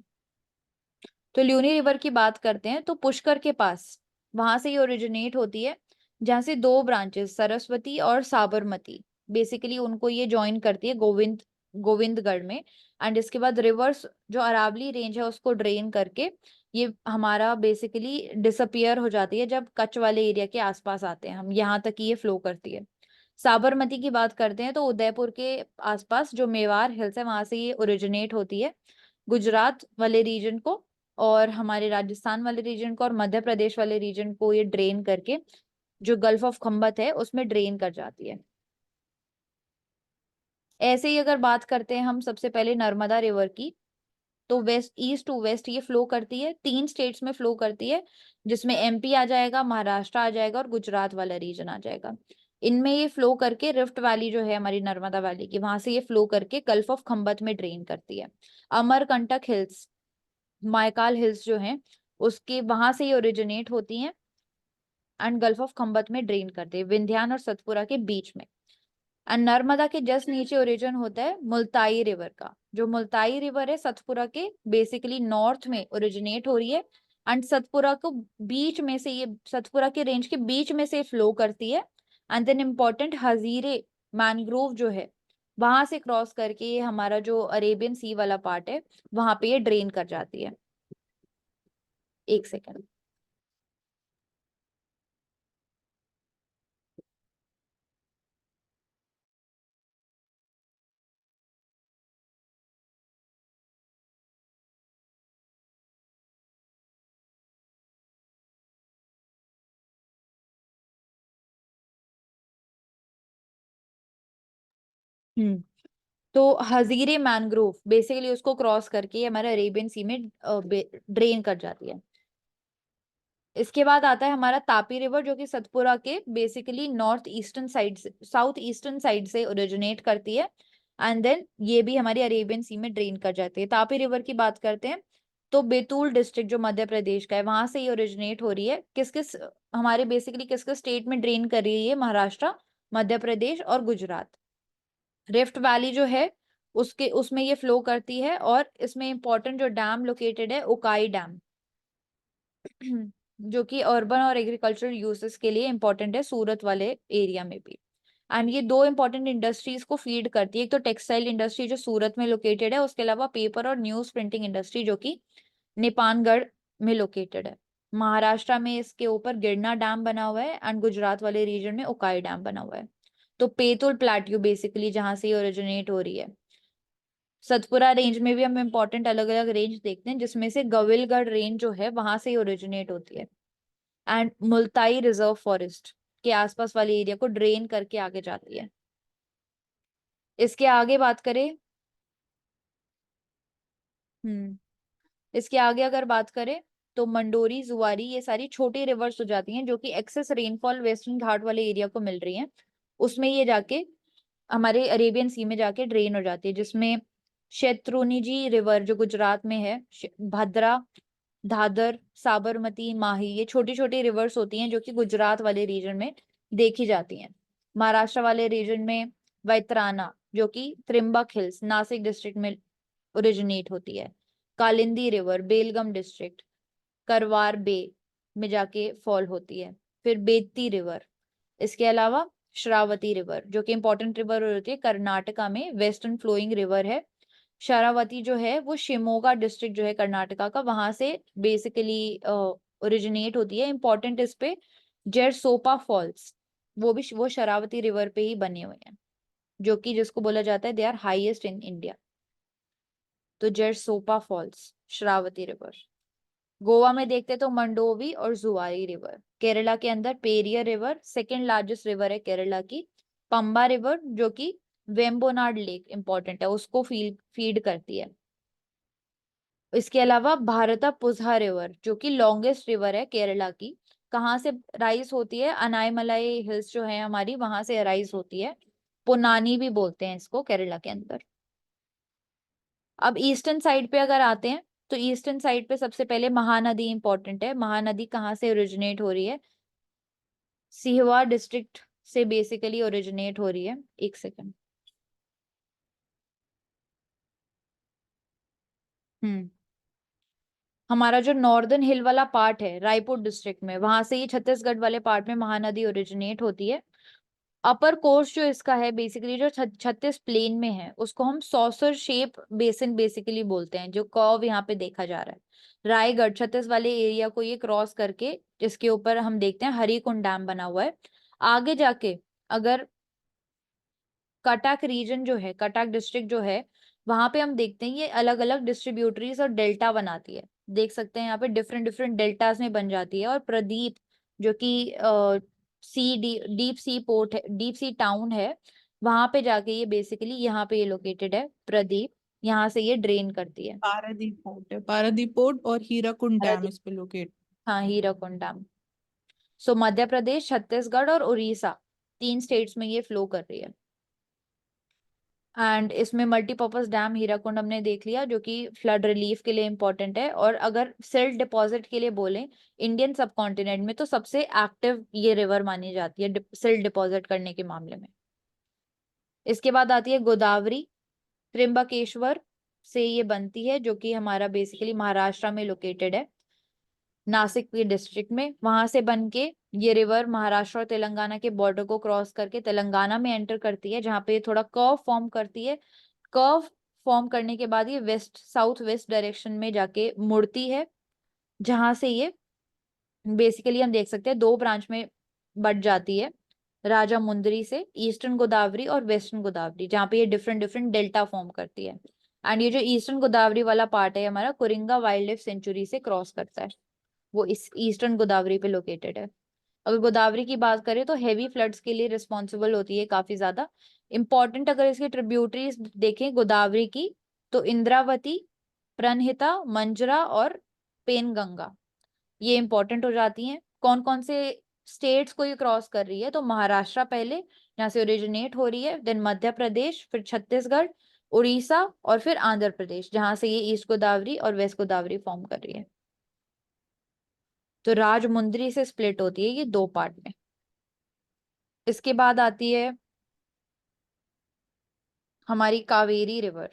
S1: तो ल्यूनी रिवर की बात करते हैं तो पुष्कर के पास, वहां से ये ओरिजिनेट होती है, जहां से दो ब्रांचेस सरस्वती और साबरमती, बेसिकली उनको ये ज्वाइन करती है गोविंदगढ़ में। एंड इसके बाद रिवर्स जो अरावली रेंज है उसको ड्रेन करके ये हमारा बेसिकली डिसअपियर हो जाती है जब कच्छ वाले एरिया के आसपास आते हैं हम, यहाँ तक ही ये फ्लो करती है। साबरमती की बात करते हैं तो उदयपुर के आसपास जो मेवार हिल्स है वहां से ये ओरिजिनेट होती है, गुजरात वाले रीजन को और हमारे राजस्थान वाले रीजन को और मध्य प्रदेश वाले रीजन को ये ड्रेन करके जो गल्फ ऑफ खम्बत है उसमें ड्रेन कर जाती है। ऐसे ही अगर बात करते हैं हम सबसे पहले नर्मदा रिवर की, तो वेस्ट ईस्ट टू वेस्ट ये फ्लो करती है, तीन स्टेट्स में फ्लो करती है, जिसमें एमपी आ जाएगा, महाराष्ट्र आ जाएगा और गुजरात वाला रीजन आ जाएगा। इनमें ये फ्लो करके रिफ्ट वैली जो है हमारी नर्मदा वैली की, वहां से ये फ्लो करके गल्फ ऑफ खम्बत में ड्रेन करती है। अमरकंटक हिल्स, मायकाल हिल्स जो हैं उसके वहां से ये ओरिजिनेट होती हैं एंड गल्फ ऑफ खम्बत में ड्रेन करते हैं, विंध्यान और सतपुरा के बीच में। एंड नर्मदा के जस्ट नीचे ओरिजिन होता है मुल्ताई रिवर का, जो मुल्ताई रिवर है सतपुरा के बेसिकली नॉर्थ में ओरिजिनेट हो रही है एंड सतपुरा को बीच में से, ये सतपुरा के रेंज के बीच में से फ्लो करती है। एंड देन इम्पोर्टेंट हजीरे मैनग्रोव जो है वहां से क्रॉस करके ये हमारा जो अरेबियन सी वाला पार्ट है वहां पे ये ड्रेन कर जाती है। एक सेकेंड। तो हजीरे मैनग्रोव बेसिकली उसको क्रॉस करके ये हमारा अरेबियन सी में ड्रेन कर जाती है। इसके बाद आता है हमारा तापी रिवर, जो कि सतपुरा के बेसिकली नॉर्थ ईस्टर्न साइड से, साउथ ईस्टर्न साइड से ओरिजिनेट करती है। एंड देन ये भी हमारी अरेबियन सी में ड्रेन कर जाती है। तापी रिवर की बात करते हैं तो बैतूल डिस्ट्रिक्ट जो मध्य प्रदेश का है वहां से ये ओरिजिनेट हो रही है। किस किस हमारे बेसिकली किस किस स्टेट में ड्रेन कर रही है? महाराष्ट्र, मध्य प्रदेश और गुजरात। रिफ्ट वैली जो है उसके उसमें ये फ्लो करती है। और इसमें इंपॉर्टेंट जो डैम लोकेटेड है उकाई डैम जो कि अर्बन और एग्रीकल्चरल यूजेस के लिए इंपॉर्टेंट है सूरत वाले एरिया में भी। एंड ये दो इंपॉर्टेंट इंडस्ट्रीज को फीड करती है। एक तो टेक्सटाइल इंडस्ट्री जो सूरत में लोकेटेड है, उसके अलावा पेपर और न्यूज प्रिंटिंग इंडस्ट्री जो कि नेपानगढ़ में लोकेटेड है। महाराष्ट्र में इसके ऊपर गिरना डैम बना हुआ है एंड गुजरात वाले रीजन में उकाई डैम बना हुआ है। तो पेतुल प्लाट्यू बेसिकली जहां से ये ओरिजिनेट हो रही है। सतपुरा रेंज में भी हम इंपॉर्टेंट अलग अलग रेंज देखते हैं, जिसमें से गविलगढ़ रेंज जो है वहां से ओरिजिनेट होती है एंड मुल्ताई रिजर्व फॉरेस्ट के आसपास वाले एरिया को ड्रेन करके आगे जाती है। इसके आगे बात करें, हम्म इसके आगे अगर बात करें तो मंडोरी, जुआरी, ये सारी छोटी रिवर्स हो जाती हैं जो कि एक्सेस रेनफॉल वेस्टर्न घाट वाले एरिया को मिल रही हैं। उसमें ये जाके हमारे अरेबियन सी में जाके ड्रेन हो जाती है, जिसमें शैत्रुंजी रिवर जो गुजरात में है, भद्रा, धादर, साबरमती, माही, ये छोटी छोटी रिवर्स होती हैं जो कि गुजरात वाले रीजन में देखी जाती हैं। महाराष्ट्र वाले रीजन में वैतराना जो कि त्रिम्बक हिल्स नासिक डिस्ट्रिक्ट में ओरिजिनेट होती है। कालिंदी रिवर बेलगम डिस्ट्रिक्ट करवार बे में जाके फॉल होती है। फिर बेत्ती रिवर, इसके अलावा श्रावती रिवर जो कि इंपॉर्टेंट रिवर होती है कर्नाटका में, वेस्टर्न फ्लोइंग रिवर है। शरावती जो है वो शिमोगा डिस्ट्रिक्ट जो है कर्नाटका का, वहां से बेसिकली ओरिजिनेट होती है। इंपॉर्टेंट इस पे जेरसोपा फॉल्स, वो शरावती रिवर पे ही बने हुए हैं, जो कि जिसको बोला जाता है they are highest in India. तो जेरसोपा फॉल्स, श्रावती रिवर। गोवा में देखते तो मंडोवी और जुआरी रिवर। केरला के अंदर Periyar river second largest river है केरला की। पंबा रिवर जो कि वेम्बोनाड लेक इंपॉर्टेंट है उसको फीड करती है। इसके अलावा भारता पुजहा रिवर जो कि लॉन्गेस्ट रिवर है केरला की। कहाँ से राइज होती है? अनायमलाई हिल्स जो है हमारी वहां से राइज होती है। पुनानी भी बोलते हैं इसको केरला के अंदर। अब ईस्टर्न साइड पे अगर आते हैं तो ईस्टर्न साइड पे सबसे पहले महानदी इंपॉर्टेंट है। महानदी कहाँ से ओरिजिनेट हो रही है? सिहवा डिस्ट्रिक्ट से बेसिकली ओरिजिनेट हो रही है। एक सेकंड। हम्म हमारा जो नॉर्दर्न हिल वाला पार्ट है रायपुर डिस्ट्रिक्ट में, वहां से ये छत्तीसगढ़ वाले पार्ट में महानदी ओरिजिनेट होती है। अपर कोर्स जो इसका है बेसिकली जो छत्तीस प्लेन में है उसको हम सॉसर शेप बेसिन बेसिकली बोलते हैं, जो कर्व यहाँ पे देखा जा रहा है। रायगढ़ छत्तीस वाले एरिया को ये क्रॉस करके जिसके ऊपर हम देखते हैं हरिकुंड डैम बना हुआ है। आगे जाके अगर कटक रीजन जो है, कटक डिस्ट्रिक्ट जो है, वहां पे हम देखते हैं ये अलग अलग डिस्ट्रीब्यूटरीज और डेल्टा बनाती है। देख सकते हैं यहाँ पे डिफरेंट डिफरेंट डेल्टास में बन जाती है। और प्रदीप जो कि डीप सी पोर्ट है, डीप सी टाउन है, वहां पे जाके ये बेसिकली यहाँ पे ये लोकेटेड है प्रदीप। यहाँ से ये ड्रेन करती है।
S2: पारादीप पोर्ट है, पारादीप पोर्ट और हीराकुंड डैम
S1: पारादीप,
S2: इस पे लोकेट।
S1: हाँ हीराकुंड डैम। सो मध्य प्रदेश, छत्तीसगढ़ और उड़ीसा, तीन स्टेट्स में ये फ्लो कर रही है। एंड इसमें मल्टीपर्पज डैम हीराकुंड हमने देख लिया जो कि फ्लड रिलीफ के लिए इंपॉर्टेंट है। और अगर सिल्ट डिपॉजिट के लिए बोलें इंडियन सब कॉन्टिनेंट में तो सबसे एक्टिव ये रिवर मानी जाती है सिल्ट डिपॉजिट करने के मामले में। इसके बाद आती है गोदावरी, त्रिम्बकेश्वर से ये बनती है जो कि हमारा बेसिकली महाराष्ट्र में लोकेटेड है। नासिक के डिस्ट्रिक्ट में। वहां से बन के ये रिवर महाराष्ट्र और तेलंगाना के बॉर्डर को क्रॉस करके तेलंगाना में एंटर करती है, जहाँ पे ये थोड़ा कर्व फॉर्म करती है। कर्व फॉर्म करने के बाद ये वेस्ट साउथ वेस्ट डायरेक्शन में जाके मुड़ती है, जहां से ये बेसिकली हम देख सकते हैं 2 ब्रांच में बट जाती है, राजा मुंदरी से ईस्टर्न गोदावरी और वेस्टर्न गोदावरी, जहाँ पे ये डिफरेंट डिफरेंट डेल्टा फॉर्म करती है। एंड ये जो ईस्टर्न गोदावरी वाला पार्ट है हमारा कुरिंगा वाइल्ड लाइफ सेंचुरी से क्रॉस करता है, वो इस ईस्टर्न गोदावरी पे लोकेटेड है। अगर गोदावरी की बात करें तो हेवी फ्लड्स के लिए रिस्पॉन्सिबल होती है काफी ज्यादा इंपॉर्टेंट। अगर इसकी ट्रिब्यूटरीज देखें गोदावरी की, तो इंद्रावती, प्रणहिता, मंजरा और पेनगंगा ये इंपॉर्टेंट हो जाती हैं। कौन कौन से स्टेट्स को ये क्रॉस कर रही है, तो महाराष्ट्र पहले यहाँ से ओरिजिनेट हो रही है, देन मध्य प्रदेश, फिर छत्तीसगढ़, उड़ीसा और फिर आंध्र प्रदेश, जहां से ये ईस्ट गोदावरी और वेस्ट गोदावरी फॉर्म कर रही है। तो राजमुंदरी से स्प्लिट होती है ये 2 पार्ट में। इसके बाद आती है हमारी कावेरी रिवर।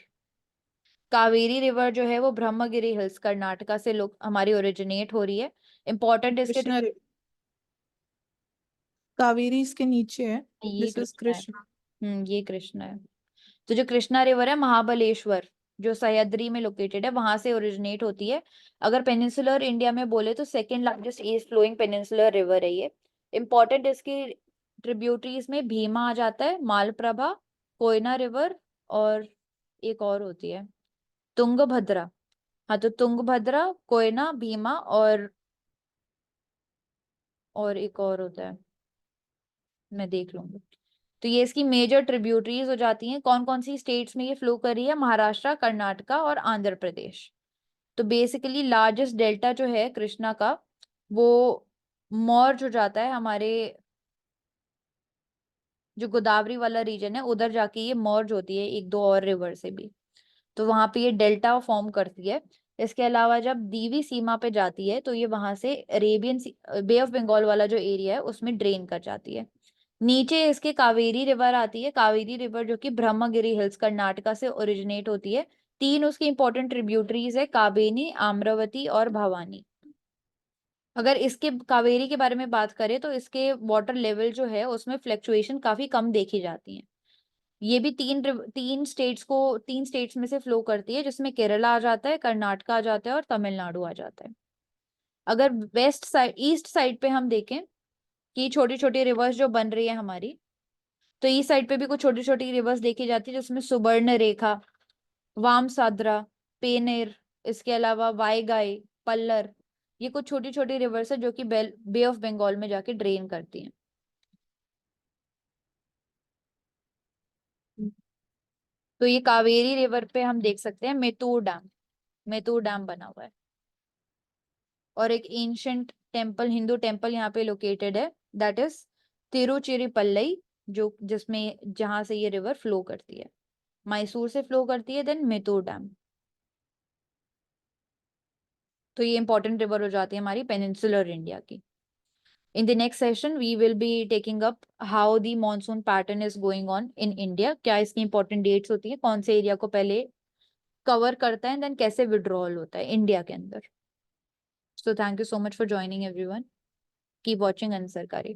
S1: कावेरी रिवर जो है वो ब्रह्मगिरी हिल्स कर्नाटका से लोग हमारी ओरिजिनेट हो रही है। इंपॉर्टेंट इसके
S2: कृष्णा कावेरी इसके नीचे है।
S1: ये
S2: दिस इज
S1: कृष्णा है।
S2: कृष्णा।
S1: ये कृष्णा है। तो जो कृष्णा रिवर है महाबलेश्वर जो सह्याद्री में लोकेटेड है वहां से ओरिजिनेट होती है। अगर पेनिनसुलर इंडिया में बोले तो second largest east flowing peninsular river है ये। इंपॉर्टेंट इसकी ट्रिब्यूटरीज में भीमा आ जाता है, मालप्रभा, कोयना रिवर और एक और होती है तुंगभद्रा। हाँ, तो तुंगभद्रा, कोयना, भीमा और एक और होता है, मैं देख लूंगी। तो ये इसकी मेजर ट्रिब्यूटरीज हो जाती हैं। कौन कौन सी स्टेट्स में ये फ्लो कर रही है, महाराष्ट्र, कर्नाटका और आंध्र प्रदेश। तो बेसिकली लार्जेस्ट डेल्टा जो है कृष्णा का वो मर्ज हो जाता है हमारे जो गोदावरी वाला रीजन है उधर जाके ये मर्ज होती है एक दो और रिवर से भी, तो वहां पे ये डेल्टा फॉर्म करती है। इसके अलावा जब दीवी सीमा पे जाती है तो ये वहां से अरेबियन बे ऑफ बंगाल वाला जो एरिया है उसमें ड्रेन कर जाती है। नीचे इसके कावेरी रिवर आती है, कावेरी रिवर जो कि ब्रह्मगिरी हिल्स कर्नाटका से ओरिजिनेट होती है। 3 उसकी इंपॉर्टेंट ट्रिब्यूटरीज है, काबेनी, आम्रवती और भवानी। अगर इसके कावेरी के बारे में बात करें तो इसके वाटर लेवल जो है उसमें फ्लक्चुएशन काफी कम देखी जाती है। ये भी तीन स्टेट्स में से फ्लो करती है, जिसमें केरला आ जाता है, कर्नाटका आ जाता है और तमिलनाडु आ जाता है। अगर वेस्ट साइड ईस्ट साइड पे हम देखें कि छोटी छोटी रिवर्स जो बन रही है हमारी, तो ईस्ट साइड पे भी कुछ छोटी छोटी रिवर्स देखी जाती है, जिसमें सुवर्ण रेखा, वामसाद्रा, पेनेर, इसके अलावा वाईगाई, पल्लर, ये कुछ छोटी छोटी रिवर्स है जो कि बे ऑफ बंगाल में जाके ड्रेन करती हैं। तो ये कावेरी रिवर पे हम देख सकते हैं मेतूर डैम बना हुआ है। और एक एंशंट टेम्पल, हिंदू टेम्पल यहाँ पे लोकेटेड है, दैट इज तिरुचिरापल्ली, जो जिसमें जहां से ये रिवर फ्लो करती है, मैसूर से फ्लो करती है, देन मेतूर डैम। तो ये इंपॉर्टेंट रिवर हो जाती है हमारी पेनिनसुलर इंडिया की। In the next session, we will be taking up how the monsoon pattern is going on in India. क्या इसकी important dates होती है, कौन से एरिया को पहले कवर करता है, देन कैसे विड्रॉल होता है इंडिया के अंदर। So thank you so much for joining everyone. Keep watching Ansarkari.